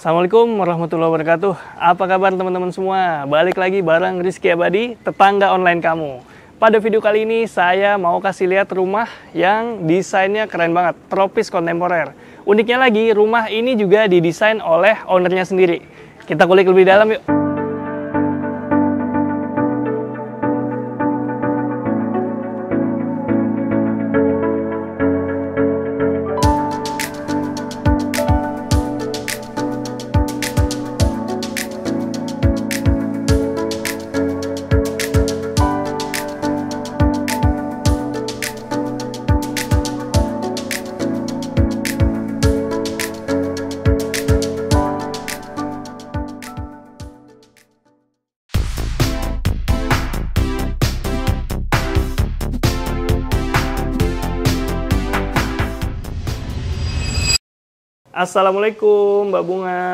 Assalamualaikum warahmatullahi wabarakatuh. Apa kabar teman-teman semua? Balik lagi bareng Rizky Abadi, tetangga online kamu. Pada video kali ini saya mau kasih lihat rumah yang desainnya keren banget, tropis kontemporer. Uniknya lagi, rumah ini juga didesain oleh ownernya sendiri. Kita kulik lebih dalam yuk. Assalamualaikum Mbak Bunga.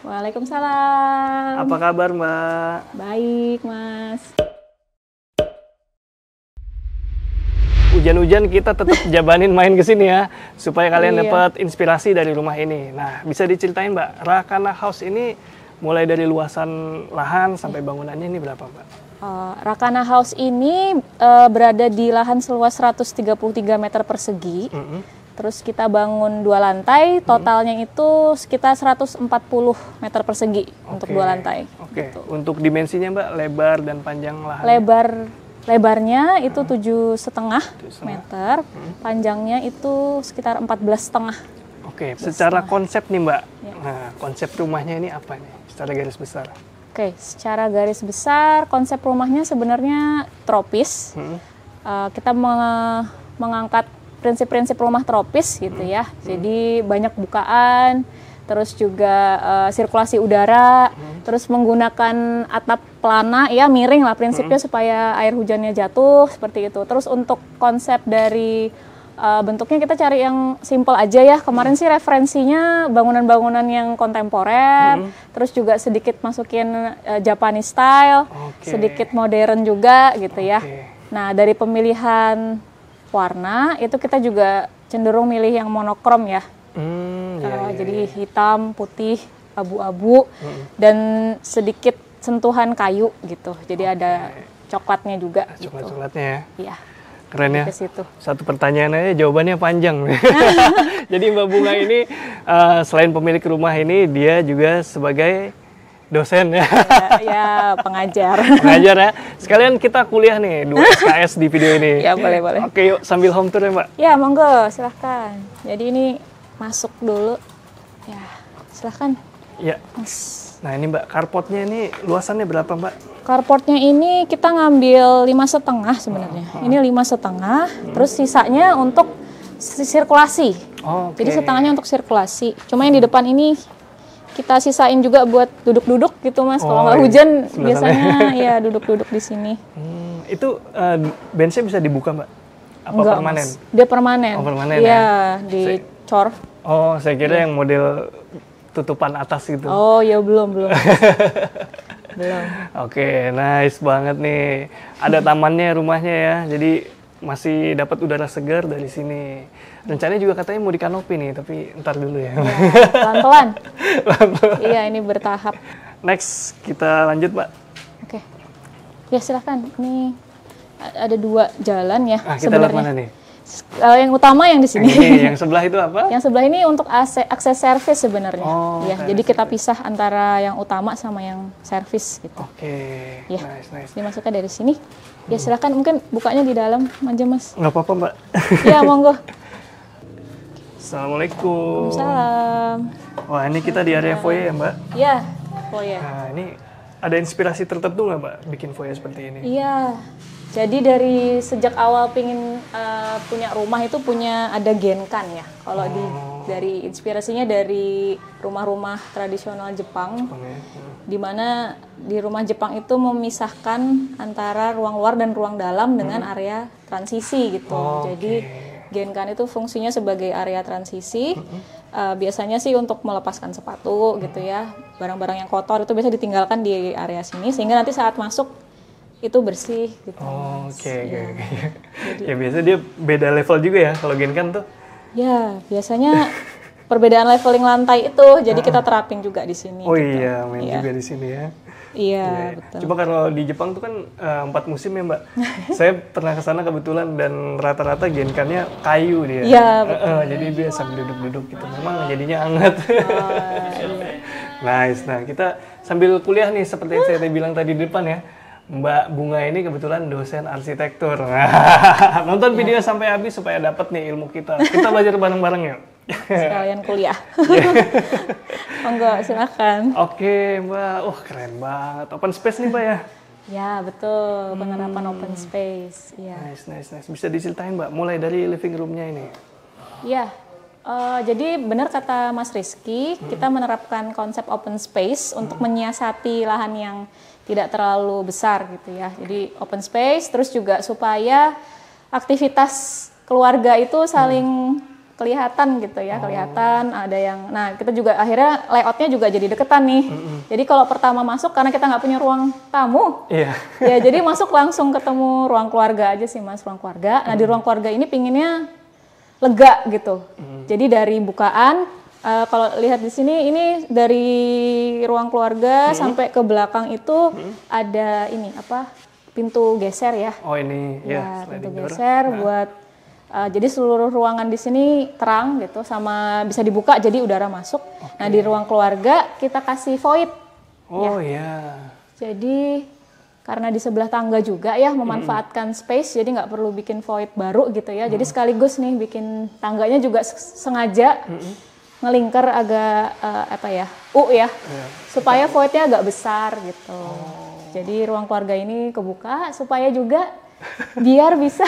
Waalaikumsalam. Apa kabar Mbak? Baik Mas. Hujan-hujan kita tetap jabanin main ke sini ya, supaya kalian Iya. dapat inspirasi dari rumah ini. Nah, bisa diceritain Mbak, Rakana House ini mulai dari luasan lahan sampai bangunannya ini berapa Mbak? Rakana House ini berada di lahan seluas 133 meter persegi. Terus kita bangun 2 lantai, totalnya itu sekitar 140 meter persegi untuk 2 lantai. Oke. Gitu. Untuk dimensinya Mbak, lebar dan panjang lahan? Lebarnya itu 7,5 meter, panjangnya itu sekitar 14,5. Oke, secara konsep nih Mbak, nah konsep rumahnya ini apa nih secara garis besar? Oke, secara garis besar konsep rumahnya sebenarnya tropis. Kita mengangkat prinsip-prinsip rumah tropis gitu ya. Jadi banyak bukaan, terus juga sirkulasi udara, terus menggunakan atap pelana ya miring lah prinsipnya supaya air hujannya jatuh seperti itu. Terus untuk konsep dari bentuknya kita cari yang simple aja ya. Kemarin sih referensinya bangunan-bangunan yang kontemporer, terus juga sedikit masukin Japanese style, sedikit modern juga gitu ya. Nah, dari pemilihan warna itu kita juga cenderung milih yang monokrom ya. Jadi hitam, putih, abu-abu dan sedikit sentuhan kayu gitu. Jadi ada coklatnya juga. Coklat-coklatnya ya. Iya. Keren ya. Ke situ. Satu pertanyaan aja jawabannya panjang. Jadi Mbak Bunga ini selain pemilik rumah ini dia juga sebagai dosen ya. Ya, pengajar. Pengajar ya. Sekalian kita kuliah nih 2 SKS di video ini. Ya, boleh. Oke, yuk sambil home tour ya Mbak. Ya, monggo, silahkan. Jadi ini masuk dulu. Ya, silahkan. Ya. Mas. Nah ini Mbak, carportnya ini luasannya berapa Mbak? Carportnya ini kita ngambil 5,5 sebenarnya. Ini 5,5, terus sisanya untuk sirkulasi. Jadi setengahnya untuk sirkulasi. Cuma yang di depan ini kita sisain juga buat duduk-duduk gitu Mas. Kalau nggak hujan biasanya ya duduk-duduk di sini. Itu benchnya bisa dibuka Mbak? Apa Enggak, permanen? Mas. Dia permanen. Oh permanen ya? ya? Dicor. Oh saya kira yang model tutupan atas gitu. Oh ya belum. Belum. Oke, nice banget nih. Ada tamannya rumahnya ya, jadi masih dapat udara segar dari sini. Rencananya juga katanya mau dikanopi nih, tapi ntar dulu ya. Pelan-pelan. Iya, ini bertahap. Next, kita lanjut, Mbak. Oke. Ya, silahkan. Ini ada 2 jalan ya Kita sebenarnya. mana nih? Yang utama yang di sini. Yang sebelah itu apa? Yang sebelah ini untuk akses servis sebenarnya. Ya, akses jadi kita pisah antara yang utama sama yang servis gitu. Oke, Ya. nice. Dimasuknya dari sini. Ya, silahkan mungkin bukanya di dalam aja, Mas. Nggak apa-apa, Mbak. Ya, monggo. Assalamualaikum. Salam. Wah, ini kita di area foyer ya, Mbak? Ya, foyer. Nah, ini ada inspirasi tertentu nggak, Mbak, bikin foyer seperti ini? Iya. Jadi dari sejak awal pingin punya rumah itu ada genkan ya. Kalau dari inspirasinya dari rumah-rumah tradisional Jepang, di mana di rumah Jepang itu memisahkan antara ruang luar dan ruang dalam dengan area transisi gitu. Jadi genkan itu fungsinya sebagai area transisi. Biasanya sih untuk melepaskan sepatu gitu ya. Barang-barang yang kotor itu biasa ditinggalkan di area sini sehingga nanti saat masuk itu bersih gitu. Oke. Ya biasanya dia beda level juga ya kalau genkan tuh. Ya, biasanya perbedaan leveling lantai itu, jadi kita terapin juga di sini. Oh gitu. iya, main juga di sini ya. Iya, betul. Coba kalau di Jepang tuh kan 4 musim ya Mbak. Saya pernah ke sana kebetulan dan rata-rata genkannya kayu dia. Iya, betul. Jadi dia sambil duduk-duduk gitu. Memang jadinya hangat. Iya. Nice. Nah, kita sambil kuliah nih seperti yang saya bilang tadi di depan ya. Mbak Bunga ini kebetulan dosen arsitektur. Nonton video sampai habis supaya dapat nih ilmu kita. Kita belajar bareng-bareng yuk. Sekalian kuliah. Monggo, silakan. Oke, Mbak. Keren banget. Open space nih, Mbak ya. Ya, betul. Penerapan open space. Ya. Nice. Bisa diceritain, Mbak, mulai dari living room-nya ini. Ya. Jadi benar kata Mas Rizky, kita menerapkan konsep open space untuk menyiasati lahan yang tidak terlalu besar gitu ya. Jadi open space, terus juga supaya aktivitas keluarga itu saling kelihatan gitu ya, kelihatan ada yang, nah kita juga akhirnya layoutnya juga jadi deketan nih. Jadi kalau pertama masuk karena kita nggak punya ruang tamu, ya jadi masuk langsung ketemu ruang keluarga aja sih Mas, ruang keluarga. Nah di ruang keluarga ini pinginnya lega gitu. Jadi dari bukaan, kalau lihat di sini ini dari ruang keluarga sampai ke belakang itu ada ini apa pintu geser ya. Oh ini ya pintu geser buat jadi seluruh ruangan di sini terang gitu, sama bisa dibuka jadi udara masuk. Nah di ruang keluarga kita kasih void. Oh ya. Jadi karena di sebelah tangga juga ya memanfaatkan space, jadi nggak perlu bikin void baru gitu ya. Jadi sekaligus nih bikin tangganya juga sengaja ngelingker agak supaya voidnya agak besar gitu. Jadi ruang keluarga ini kebuka supaya juga biar bisa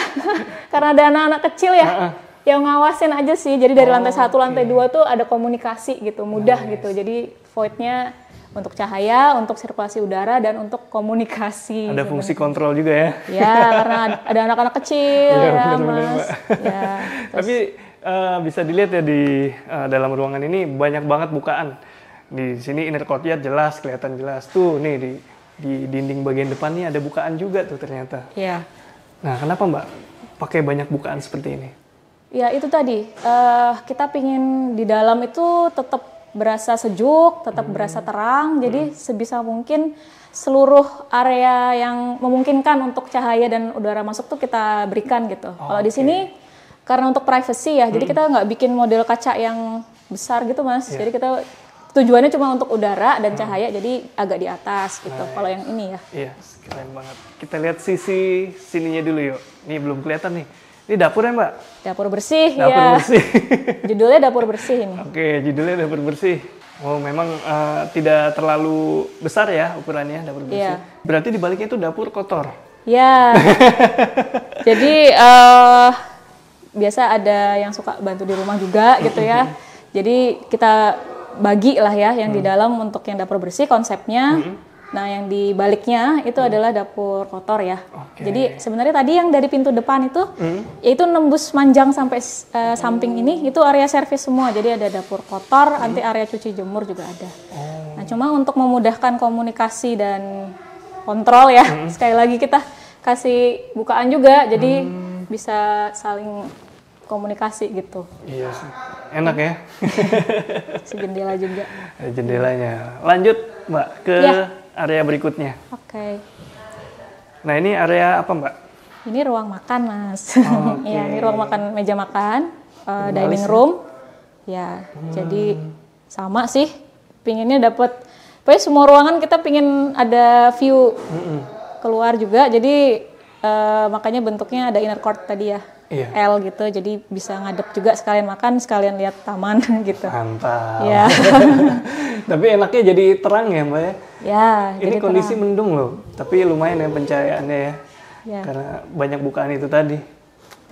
karena ada anak-anak kecil ya yang ngawasin aja sih. Jadi dari lantai 1, lantai 2 tuh ada komunikasi gitu, mudah gitu. Jadi voidnya untuk cahaya, untuk sirkulasi udara, dan untuk komunikasi. Ada fungsi kontrol juga ya? Ya, karena ada anak-anak kecil ya, Mas. Ya, tapi bisa dilihat ya di dalam ruangan ini banyak banget bukaan. Di sini inner courtyard jelas, kelihatan jelas. Tuh nih di dinding bagian depan nih ada bukaan juga tuh ternyata. Iya. Nah, kenapa Mbak pakai banyak bukaan seperti ini? Ya itu tadi, kita pingin di dalam itu tetap berasa sejuk, tetap berasa terang. Jadi sebisa mungkin seluruh area yang memungkinkan untuk cahaya dan udara masuk tuh kita berikan gitu. Kalau di sini karena untuk privacy ya, jadi kita nggak bikin model kaca yang besar gitu Mas. Jadi kita tujuannya cuma untuk udara dan cahaya, jadi agak di atas gitu. Kalau yang ini ya. Iya, keren banget. Kita lihat sisi sininya dulu yuk. Ini belum kelihatan nih. Ini dapur ya Mbak? Dapur bersih ya. Dapur bersih. Judulnya dapur bersih ini. Oke, judulnya dapur bersih. Oh, memang tidak terlalu besar ya ukurannya dapur bersih. Berarti di baliknya itu dapur kotor. Ya. Jadi biasa ada yang suka bantu di rumah juga gitu ya. Jadi kita bagi lah ya yang di dalam untuk yang dapur bersih konsepnya. Nah yang di baliknya itu adalah dapur kotor ya. Jadi sebenarnya tadi yang dari pintu depan itu yaitu nembus manjang sampai samping ini itu area servis semua. Jadi ada dapur kotor, nanti area cuci jemur juga ada. Nah cuma untuk memudahkan komunikasi dan kontrol ya, sekali lagi kita kasih bukaan juga, jadi bisa saling komunikasi gitu. Iya sih. Enak ya. Si jendela juga. Jendelanya. Lanjut Mbak ke area berikutnya. Oke. Nah ini area apa Mbak? Ini ruang makan Mas. Ya ini ruang makan, meja makan, dining room. Ya jadi sama sih. Pinginnya dapat, pokoknya semua ruangan kita pingin ada view keluar juga. Jadi makanya bentuknya ada inner court tadi ya. L gitu, jadi bisa ngadep juga sekalian makan, sekalian lihat taman gitu. Mantap. Ya. Tapi enaknya jadi terang ya Mbak ya? Ya, ini jadi kondisi terang. mendung loh, tapi lumayan ya pencahayaannya ya. Karena banyak bukaan itu tadi.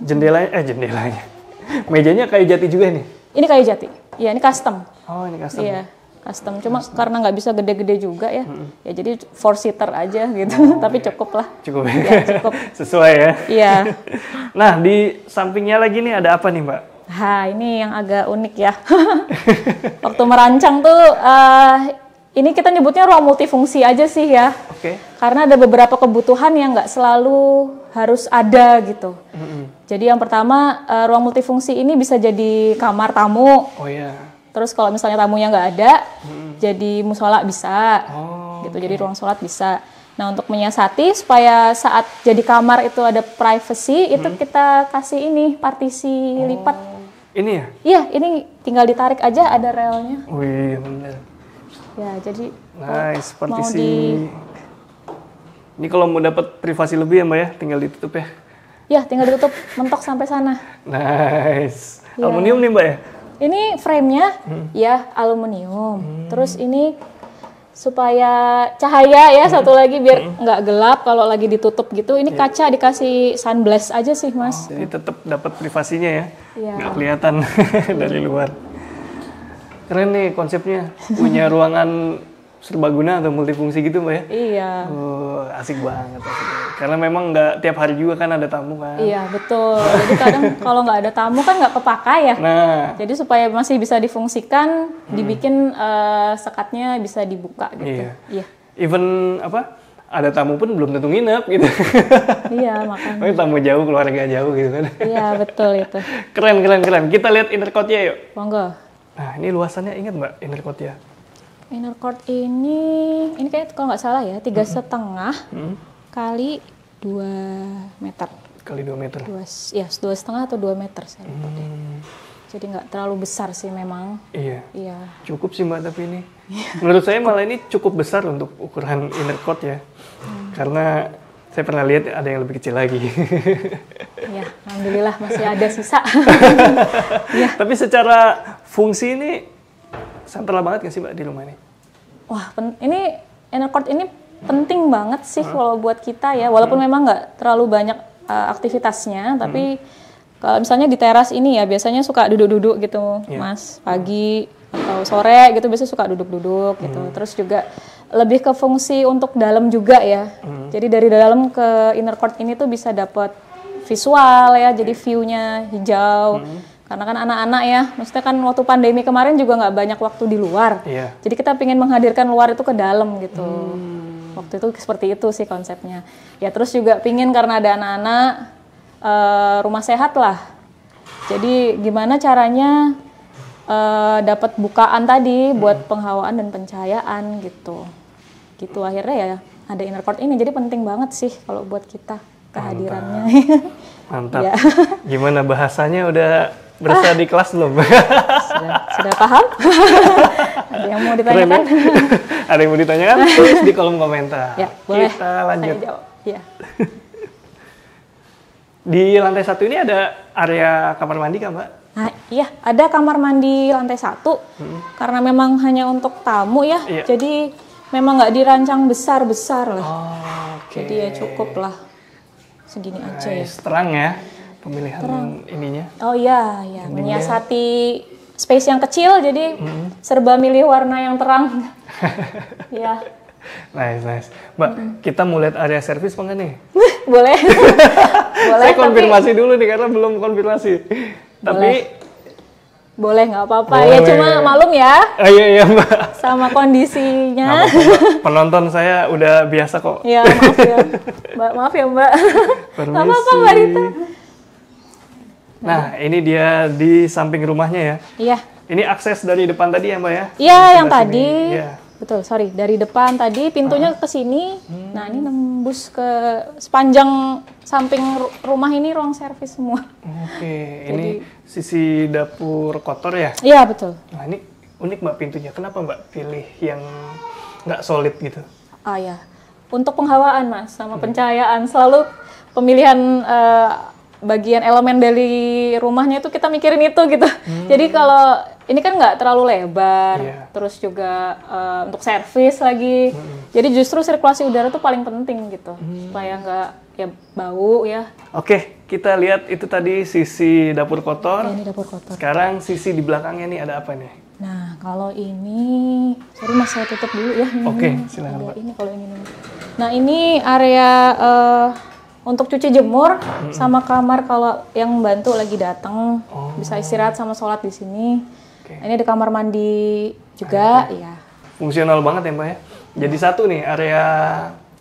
Jendelanya. Mejanya kayu jati juga nih? Ini kayu jati, ya ini custom. Oh ini custom. Iya, custom. Cuma karena nggak bisa gede-gede juga ya, ya jadi 4-seater aja gitu. Tapi cukup lah. Cukup ya? Ya cukup. Sesuai ya? Iya. Nah di sampingnya lagi nih ada apa nih Mbak? Ini yang agak unik ya. Waktu merancang tuh, ini kita nyebutnya ruang multifungsi aja sih ya. Karena ada beberapa kebutuhan yang nggak selalu harus ada gitu. Jadi yang pertama, ruang multifungsi ini bisa jadi kamar tamu. Terus kalau misalnya tamunya nggak ada, jadi musola bisa, gitu. Jadi ruang sholat bisa. Nah, untuk menyiasati supaya saat jadi kamar itu ada privacy, itu kita kasih ini partisi lipat. Ini ya? Iya, ini tinggal ditarik aja, ada relnya. Wih, bener. Ya, jadi Nice, mau partisi. Ini kalau mau dapat privasi lebih ya Mbak ya, tinggal ditutup ya. ya tinggal ditutup mentok sampai sana. Nice. Ya. Aluminium nih Mbak ya? Ini frame-nya ya aluminium. Terus ini supaya cahaya ya satu lagi biar nggak gelap kalau lagi ditutup gitu. Ini kaca dikasih sunblast aja sih Mas. Jadi tetap dapat privasinya ya, Iya. nggak kelihatan dari luar. Keren nih konsepnya, punya ruangan serbaguna atau multifungsi gitu Mbak ya? Iya. Asik banget. Karena memang nggak tiap hari juga kan ada tamu kan. Iya betul. Jadi kadang kalau nggak ada tamu kan nggak kepakai ya. Nah, Jadi supaya masih bisa difungsikan, dibikin sekatnya bisa dibuka gitu. Iya. even apa? Ada tamu pun belum tentu nginep gitu. Iya makanya. Oh, tamu jauh, keluarga jauh gitu kan. Iya betul itu. Keren. Kita lihat inner court-nya yuk. Monggo. Nah, ini luasannya ingat Mbak inner court-nya? Inner court ini kayak kalau nggak salah ya 3,5 kali 2 meter. Kali 2 meter. 2,5 atau 2 meter saya lupa deh. Jadi nggak terlalu besar sih memang. Iya. Iya. Cukup sih Mbak tapi ini. Menurut saya malah ini cukup besar untuk ukuran inner court ya. Karena saya pernah lihat ada yang lebih kecil lagi. Iya, alhamdulillah masih ada sisa. Iya. Tapi secara fungsi ini sentral banget nggak sih Mbak di rumah ini? Wah, ini inner court ini penting banget sih kalau buat kita ya. Walaupun memang nggak terlalu banyak aktivitasnya, tapi kalau misalnya di teras ini ya biasanya suka duduk-duduk gitu, Mas. Pagi atau sore gitu biasanya suka duduk-duduk gitu. Terus juga lebih ke fungsi untuk dalam juga ya. Jadi dari dalam ke inner court ini tuh bisa dapat visual ya, jadi view-nya hijau. Karena kan anak-anak ya, maksudnya kan waktu pandemi kemarin juga nggak banyak waktu di luar. Iya. Jadi kita pengen menghadirkan luar itu ke dalam gitu. Waktu itu seperti itu sih konsepnya. Ya terus juga pingin karena ada anak-anak, rumah sehat lah. Jadi gimana caranya dapat bukaan tadi buat penghawaan dan pencahayaan gitu. Gitu akhirnya ya ada inner court ini. Jadi penting banget sih kalau buat kita kehadirannya. Mantap. Ya. Gimana bahasanya udah berasa di kelas belum? Sudah paham? Ada yang mau ditanyakan? Keren, ya? Ada yang mau ditanyakan? Tulis di kolom komentar. Ya, boleh. Kita lanjut. Saya jawab. Ya. Di lantai 1 ini ada area kamar mandi kan Mbak? Nah, iya, ada kamar mandi lantai 1. Karena memang hanya untuk tamu ya. Iya. Jadi memang nggak dirancang besar-besar lah. Oke. Jadi ya cukup lah. Segini aja ya. Nice. Terang ya pemilihan ininya. Oh iya, ya. Menyiasati space yang kecil jadi serba milih warna yang terang. Ya. Nice. Mbak, kita mau lihat area servis apa enggak nih? Boleh. Boleh. Saya konfirmasi dulu nih karena belum konfirmasi. Tapi boleh nggak apa-apa boleh. ya, cuma malum ya. Oh, iya Mbak. Sama kondisinya. Nggak apa-apa, Mbak. Penonton saya udah biasa kok. Ya maaf ya, Mbak. Maaf ya Mbak. Permisi. Nggak apa-apa Mbak Rita. Nah, ini dia di samping rumahnya ya. Iya. Ini akses dari depan tadi ya Mbak ya? Iya Dari yang sebelah tadi. sini. Iya. Betul, sorry. Dari depan tadi pintunya ke sini. Nah ini nembus ke sepanjang samping rumah ini ruang servis semua. Oke, ini sisi dapur kotor ya? Iya betul. Nah ini unik Mbak pintunya. Kenapa Mbak pilih yang nggak solid gitu? Ah ya, untuk penghawaan Mas sama pencahayaan selalu pemilihan bagian elemen dari rumahnya itu kita mikirin itu gitu. Jadi kalau ini kan nggak terlalu lebar, terus juga untuk servis lagi. Jadi justru sirkulasi udara itu paling penting gitu, supaya nggak ya bau ya. Oke, kita lihat itu tadi sisi dapur kotor. Ini dapur kotor. Sekarang sisi di belakangnya nih ada apa nih? Nah kalau ini, sorry Mas saya tutup dulu ya. Oke, silakan Mbak. Ini kalau ini. Nah ini area untuk cuci jemur sama kamar kalau yang membantu lagi datang bisa istirahat sama sholat di sini. Ini ada kamar mandi juga, ya. Fungsional banget ya Mbak ya. Jadi satu nih area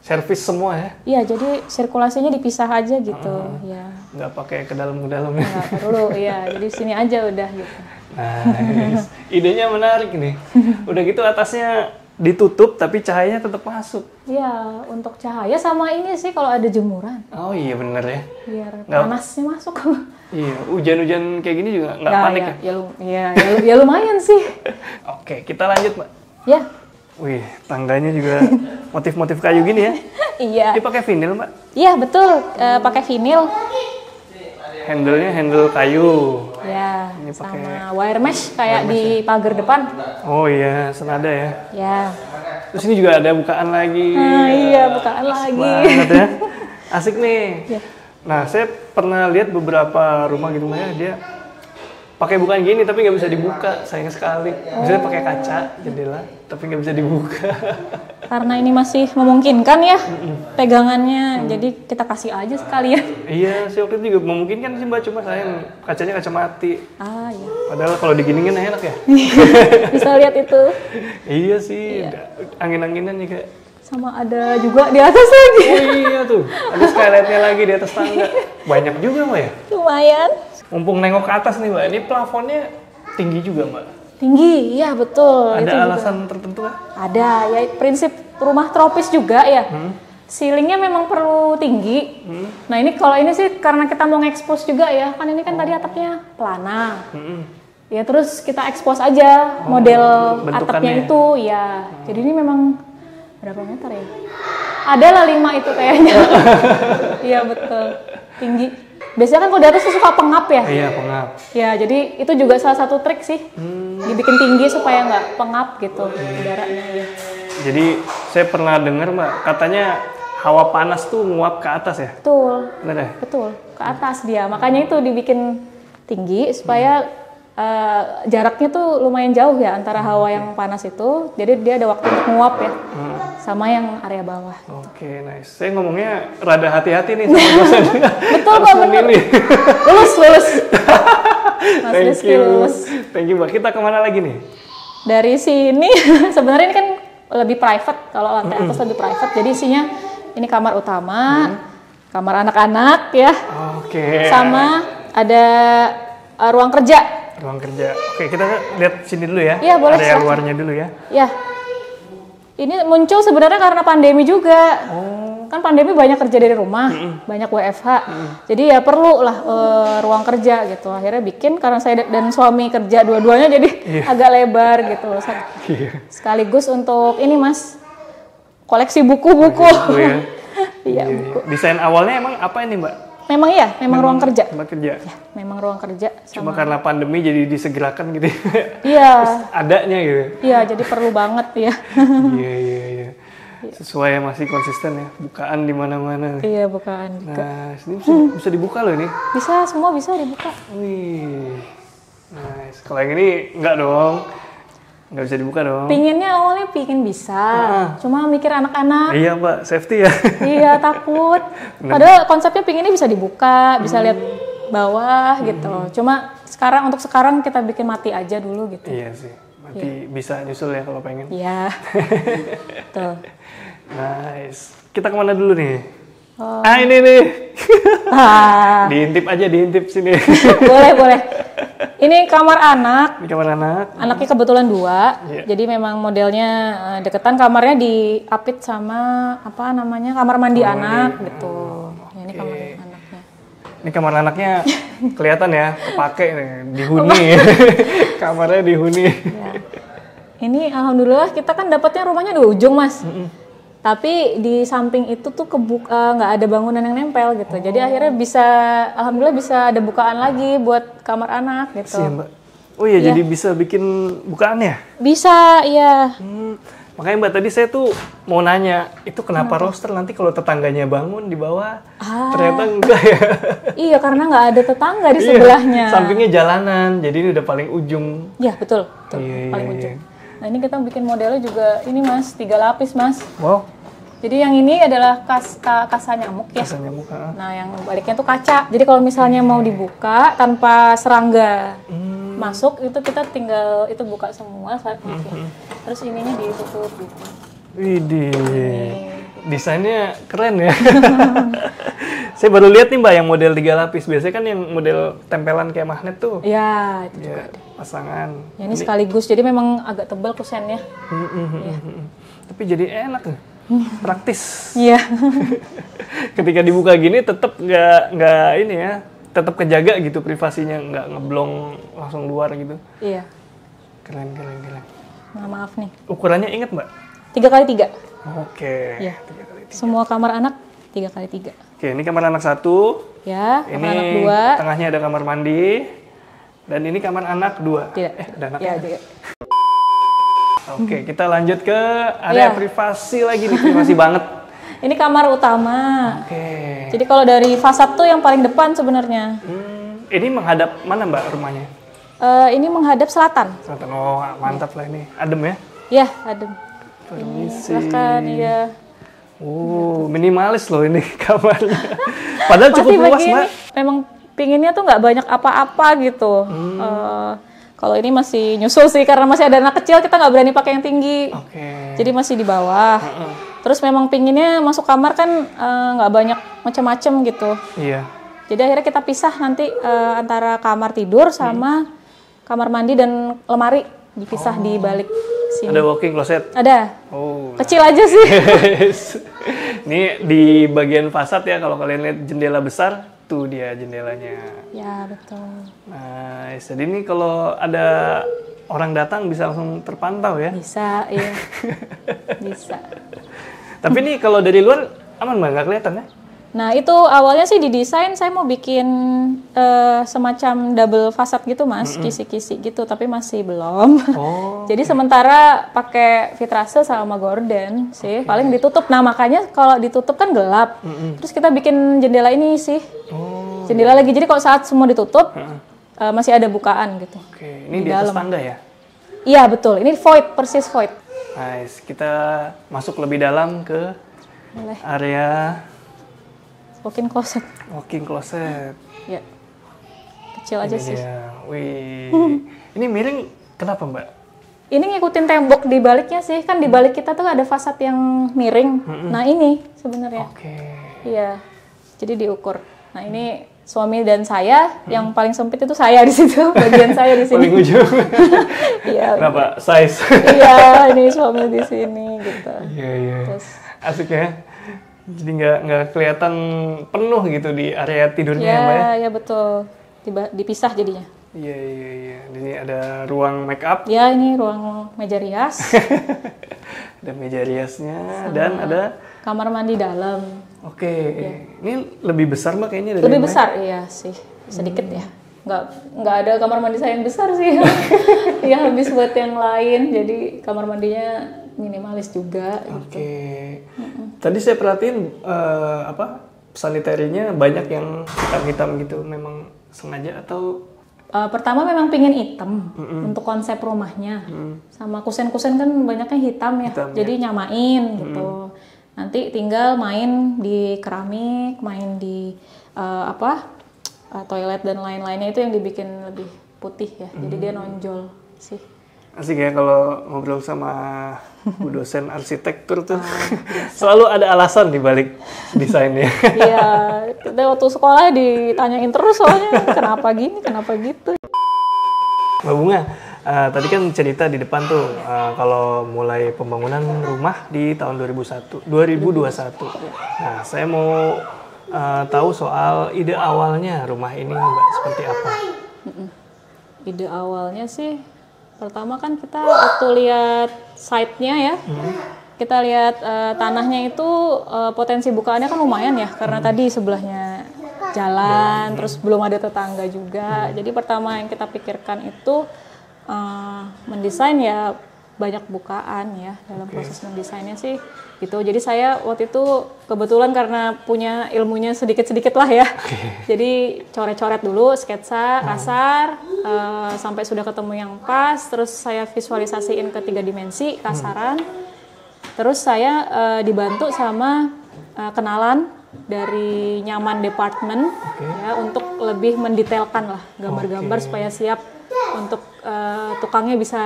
servis semua ya? Iya, jadi sirkulasinya dipisah aja gitu. Ya. Nggak pakai ke dalam-dalam ya? Nggak perlu, iya. Jadi sini aja udah gitu. Nice. Idenya menarik nih. Udah gitu atasnya ditutup tapi cahayanya tetap masuk. Iya, untuk cahaya sama ini sih kalau ada jemuran. Oh iya bener ya. Biar Nggak- panasnya masuk. Iya, hujan-hujan kayak gini juga nggak panik ya? Ya lumayan sih. Oke, kita lanjut Mbak. Ya, Wih, tangganya juga motif-motif kayu gini ya. iya. Ini pakai vinil Mbak. Iya, betul. Pakai vinil. Handle-nya handle kayu. Ya, Ini pakai sama wire mesh kayak di pagar depan. Oh iya, senada ya. Ya. Terus ini juga ada bukaan lagi. Nah, iya, bukaan lagi. Banget ya. Asik nih. Ya. Nah, saya pernah lihat beberapa rumah gitu Mbak ya, dia pakai bukaan gini tapi nggak bisa dibuka, sayang sekali. Misalnya pakai kaca jendela tapi nggak bisa dibuka. Karena ini masih memungkinkan ya pegangannya, jadi kita kasih aja sekalian. Iya, sih waktu itu juga memungkinkan sih Mbak, cuma sayang kacanya kaca mati. Ah, iya. Padahal kalau diginiin enak ya. Bisa lihat itu. Iya sih, angin-anginan juga. Sama ada juga di atas lagi. Oh iya tuh, ada skylightnya lagi di atas tangga. Banyak juga Mbak ya. Lumayan. Mumpung nengok ke atas nih Mbak, ini plafonnya tinggi juga Mbak. Tinggi, iya betul. Ada itu juga. alasan tertentu kah? Ada, ya prinsip rumah tropis juga ya. Ceilingnya memang perlu tinggi. Nah ini kalau ini sih karena kita mau nge-expose juga ya, kan ini kan tadi atapnya pelana. Ya terus kita expose aja model atapnya bentukannya. itu ya. Jadi ini memang berapa meter ya? Ada lah 5 itu kayaknya. Iya betul, tinggi. Biasanya kan kalau di atas tuh suka pengap ya. Iya, pengap. Ya, jadi itu juga salah satu trik sih. Dibikin tinggi supaya nggak pengap gitu udaranya ya. Jadi saya pernah dengar Mbak, katanya hawa panas tuh nguap ke atas ya? Betul, Benar ya? betul. Ke atas dia. Makanya itu dibikin tinggi supaya jaraknya tuh lumayan jauh ya antara hawa yang panas itu. Jadi dia ada waktu untuk nguap ya. Sama yang area bawah. Oke, nice. Saya ngomongnya rada hati-hati nih sama dosen. Betul Pak, bener. Lulus. Mas Thank Rizky you. lulus. Thank you Mbak. Kita kemana lagi nih? Dari sini sebenarnya ini kan lebih private, kalau lantai atas lebih private, jadi isinya ini kamar utama, kamar anak-anak ya, Oke. sama ada ruang kerja. Ruang kerja. Oke, kita lihat sini dulu ya. Iya, boleh, Area silakan. luarnya dulu ya. Ya, ini muncul sebenarnya karena pandemi juga. Kan pandemi banyak kerja dari rumah, banyak WFH. Jadi ya perlu lah ruang kerja gitu. Akhirnya bikin karena saya dan suami kerja dua-duanya jadi agak lebar gitu. Iya. Sekaligus untuk ini Mas, koleksi buku-buku. Oh, ya. Iya, buku. Desain awalnya emang apa ini Mbak? Memang ruang kerja. Tempat kerja. Ya, memang ruang kerja. Cuma karena pandemi jadi disegerakan gitu. Iya, Adanya gitu. iya jadi perlu banget ya. Iya. Sesuai masih konsisten ya. Bukaan di mana-mana. Iya, bukaan juga. Nah, sini bisa dibuka loh ini. Bisa, semua bisa dibuka. Wih. Nice. Kalau yang ini enggak dong. Nggak bisa dibuka dong. Pinginnya awalnya pingin bisa, cuma mikir anak-anak. Iya Mbak, safety ya. Iya, takut. Padahal konsepnya pinginnya bisa dibuka, bisa lihat bawah gitu. Cuma untuk sekarang kita bikin mati aja dulu gitu. Iya sih. Mati bisa nyusul ya kalau pengen. Iya. Tuh. Nice. Kita kemana dulu nih? Ini nih. Diintip sini. Boleh. Ini kamar anak. Di kamar anak. Anaknya kebetulan 2. Iya. Jadi memang modelnya deketan, kamarnya diapit sama kamar mandi anak gitu. Ya, ini kamar anaknya. Ini kamar anaknya kelihatan ya, kepake nih, dihuni. Kamarnya dihuni. Ya. Ini alhamdulillah kita kan dapatnya rumahnya di ujung Mas. Tapi di samping itu tuh nggak ada bangunan yang nempel gitu. Jadi akhirnya alhamdulillah bisa ada bukaan lagi buat kamar anak gitu. Iya Mbak. Oh iya, jadi bisa bikin bukaan ya? Bisa, iya. Makanya Mbak tadi saya tuh mau nanya, itu kenapa roster nanti kalau tetangganya bangun di bawah, ternyata enggak ya? Iya, karena nggak ada tetangga di Iya, sebelahnya. sampingnya jalanan, jadi ini udah paling ujung. Iya, betul. Iya, Paling iya, ujung. Nah ini kita bikin modelnya juga ini Mas, 3 lapis Mas. Wow, Jadi yang ini adalah kasa nyamuk ya. rasanya muka. Nah yang baliknya tuh kaca. Jadi kalau misalnya mau dibuka tanpa serangga masuk, itu kita tinggal itu buka semua. Terus ininya ditutup gitu. Widih. Ini, desainnya keren ya. Saya baru lihat nih Mbak yang model 3 lapis. Biasanya kan yang model tempelan kayak magnet tuh. Ya, itu Ya, juga. pasangan. Ya, ini sekaligus, jadi memang agak tebal kusennya. Iya. Tapi jadi enak tuh. Praktis. Iya. Ketika dibuka gini tetap nggak ini ya, tetap kejaga gitu privasinya, nggak ngeblong langsung luar gitu. Iya. Keren. Nah, maaf nih. Ukurannya inget Mbak? 3x3. Oke. Iya. 3x3. Semua kamar anak 3x3. Oke, ini kamar anak 1. Ya, Ini kamar anak 2. tengahnya ada kamar mandi. Dan ini kamar anak 2. Tidak. Ada anaknya. Ya, tidak. Oke, kita lanjut ke area Ya. privasi lagi nih, privasi banget. Ini kamar utama. Oke. Jadi kalau dari fasad tuh yang paling depan sebenarnya. Ini menghadap mana Mbak rumahnya? Ini menghadap selatan. Selatan. Oh, mantap lah ini. Adem ya? Ya, adem. Ini Permisi. silahkan ya. Minimalis loh ini kamarnya. Padahal cukup luas, begini, Mbak. memang pinginnya tuh nggak banyak apa-apa gitu. Kalau ini masih nyusul sih karena masih ada anak kecil, kita nggak berani pakai yang tinggi. Oke. Jadi masih di bawah. Terus memang pinginnya masuk kamar kan nggak banyak macam-macam gitu. Iya. Jadi akhirnya kita pisah nanti antara kamar tidur sama kamar mandi dan lemari dipisah di balik sini. Ada walk-in closet. Ada. Oh. Kecil aja sih. Ini di bagian fasad ya, kalau kalian lihat jendela besar, tuh dia jendelanya. Ya, betul. Nice. Jadi ini kalau ada orang datang bisa langsung terpantau ya. Bisa, iya. Bisa. Tapi ini kalau dari luar aman Mbak, nggak kelihatan ya? Nah, itu awalnya sih didesain saya mau bikin semacam double fasad gitu, Mas, kisi-kisi gitu, tapi masih belum. Oh. Jadi sementara pakai vitrase sama gorden sih, paling ditutup. Nah, makanya kalau ditutup kan gelap. Terus kita bikin jendela ini sih. Oh. Jendela lagi. Jadi kalau saat semua ditutup masih ada bukaan gitu. Oke, ini di atas tangga ya? Iya, betul. Ini void, persis void. Nice. Kita masuk lebih dalam ke Boleh. area Walk-in closet. walk-in closet. Ya. Kecil aja Ini sih. dia. Wih. Ini miring kenapa Mbak? Ini ngikutin tembok di baliknya sih. Kan di balik kita tuh ada fasad yang miring. Nah, ini sebenarnya. Oke. Iya. Jadi diukur. Nah, ini suami dan saya, yang paling sempit itu saya di situ, bagian saya di sini. Paling ujung. Iya. Kenapa? Size. Iya, ini suami di sini gitu. Iya. Terus Asik ya. Jadi nggak kelihatan penuh gitu di area tidurnya ya Mbak ya? ya betul. Dipisah jadinya. Iya. Di sini ada ruang make up, Ya, ini ruang meja rias. ada meja riasnya, dan ada. Kamar mandi dalam. Oke. Ini lebih besar Mbak kayaknya dari Lebih yang lain? besar, iya sih. Sedikit ya. Nggak ada kamar mandi saya yang besar sih. Ya habis buat yang lain. Jadi kamar mandinya minimalis juga. Oke. Tadi saya perhatiin sanitarinya banyak yang hitam-hitam gitu. Memang sengaja atau? Pertama memang pingin hitam untuk konsep rumahnya. Sama kusen-kusen kan banyaknya hitam ya. Jadi nyamain gitu. Nanti tinggal main di keramik, main di toilet dan lain-lainnya itu yang dibikin lebih putih ya. Jadi dia nonjol sih. Asik ya kalau ngobrol sama Bu dosen arsitektur tuh. Selalu ada alasan di balik desainnya. Iya, kita waktu sekolah ditanyain terus soalnya kenapa gini, kenapa gitu. Mbak Bunga, tadi kan cerita di depan tuh kalau mulai pembangunan rumah di tahun 2021. Nah, saya mau tahu soal ide awalnya rumah ini Mbak, seperti apa? Ide awalnya sih, pertama kan kita waktu lihat site-nya ya, kita lihat tanahnya itu potensi bukaannya kan lumayan ya, karena tadi sebelahnya jalan, terus belum ada tetangga juga. Jadi pertama yang kita pikirkan itu mendesain ya banyak bukaan ya dalam proses mendesainnya sih gitu. Jadi saya waktu itu kebetulan karena punya ilmunya sedikit-sedikit lah ya. Jadi coret-coret dulu sketsa kasar sampai sudah ketemu yang pas, terus saya visualisasiin ke 3 dimensi kasaran. Terus saya dibantu sama kenalan dari Nyaman Department ya untuk lebih mendetailkan lah gambar-gambar supaya siap untuk tukangnya bisa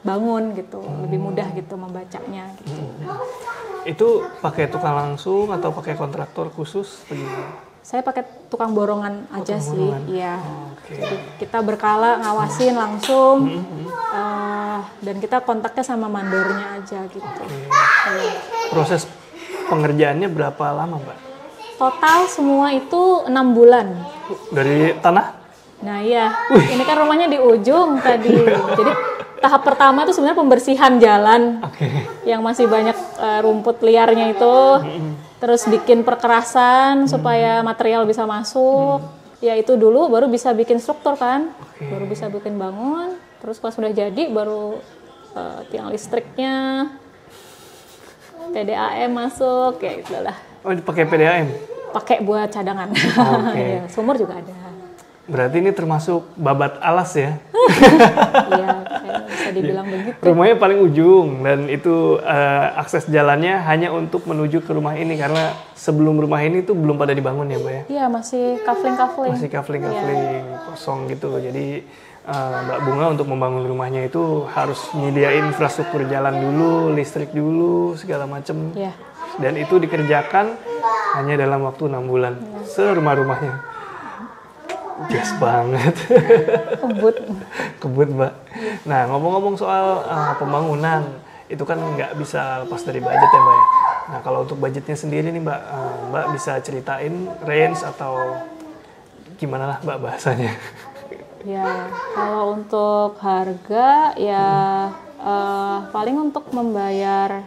bangun gitu, lebih mudah gitu membacanya gitu. Itu pakai tukang langsung atau pakai kontraktor khusus? Bagaimana? Saya pakai tukang borongan aja sih, iya. Oke. Jadi kita berkala ngawasin langsung, dan kita kontaknya sama mandornya aja gitu. Iya. Proses pengerjaannya berapa lama, Mbak? Total semua itu 6 bulan. Dari tanah? Nah iya, ini kan rumahnya di ujung tadi. Jadi tahap pertama itu sebenarnya pembersihan jalan, yang masih banyak rumput liarnya itu. Terus bikin perkerasan supaya material bisa masuk. Ya itu dulu baru bisa bikin struktur kan. Baru bisa bikin bangun. Terus pas sudah jadi baru tiang listriknya, PDAM masuk, ya itulah. Oh, dipakai PDAM? Pakai buat cadangan. Ya, sumur juga ada. Berarti ini termasuk babat alas ya? Iya, bisa dibilang begitu. Rumahnya paling ujung dan itu akses jalannya hanya untuk menuju ke rumah ini karena sebelum rumah ini tuh belum pada dibangun ya, Mbak ya? Iya, masih kafling-kafling. Masih kafling-kafling, kosong gitu. Jadi Mbak Bunga untuk membangun rumahnya itu harus nyediain infrastruktur jalan dulu, listrik dulu, segala macem. Iya. Dan itu dikerjakan hanya dalam waktu 6 bulan. Serumah-rumahnya. Jas banget. Kebut, Mbak. Nah, ngomong-ngomong soal pembangunan, itu kan nggak bisa lepas dari budget ya, Mbak ya. Nah, kalau untuk budgetnya sendiri nih, Mbak, Mbak bisa ceritain range atau gimana lah, Mbak, bahasanya? Ya, kalau untuk harga ya paling untuk membayar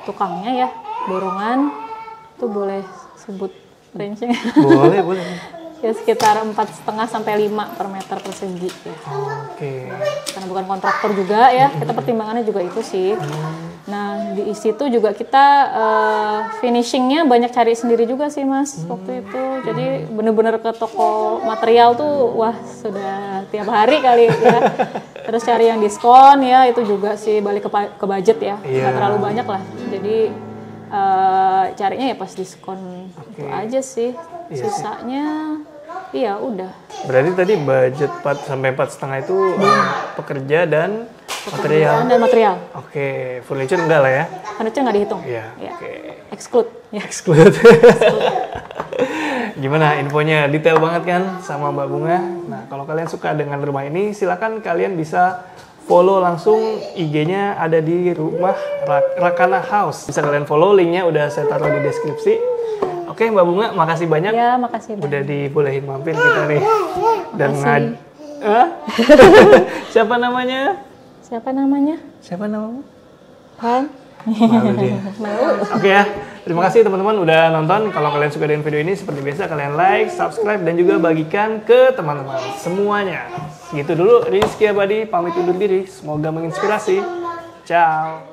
tukangnya ya, borongan itu boleh sebut range-nya. Boleh. Ya sekitar 4,5 sampai 5 per meter persegi ya. Oke. Karena bukan kontraktor juga ya, kita pertimbangannya juga itu sih. Nah di situ juga kita finishingnya banyak cari sendiri juga sih Mas waktu itu. Jadi bener-bener ke toko material tuh wah sudah tiap hari kali ya. Terus cari yang diskon ya itu juga sih balik ke budget ya, nggak terlalu banyak lah. Jadi carinya ya pas diskon itu aja sih. Sisanya iya udah. Berarti tadi budget 4 sampai 4,5 itu pekerja dan material. Oke, furniture enggak lah ya? Furniture nggak dihitung. Iya. Ya. Oke. Exclude. Ya. Exclude. Gimana infonya detail banget kan sama Mbak Bunga. Nah, kalau kalian suka dengan rumah ini silakan kalian bisa follow langsung IG-nya ada di rumah Rakana House. Bisa kalian follow, linknya udah saya taruh di deskripsi. Oke Mbak Bunga, makasih banyak. Ya, makasih banyak. Udah dibolehin mampir kita nih. Dan Siapa namanya? Siapa namanya? Siapa namamu? Han. Malu dia. Oke ya, terima kasih teman-teman udah nonton. Kalau kalian suka dengan video ini, seperti biasa kalian like, subscribe, dan juga bagikan ke teman-teman semuanya. Segitu dulu, Rizky Abadi pamit undur diri. Semoga menginspirasi. Ciao.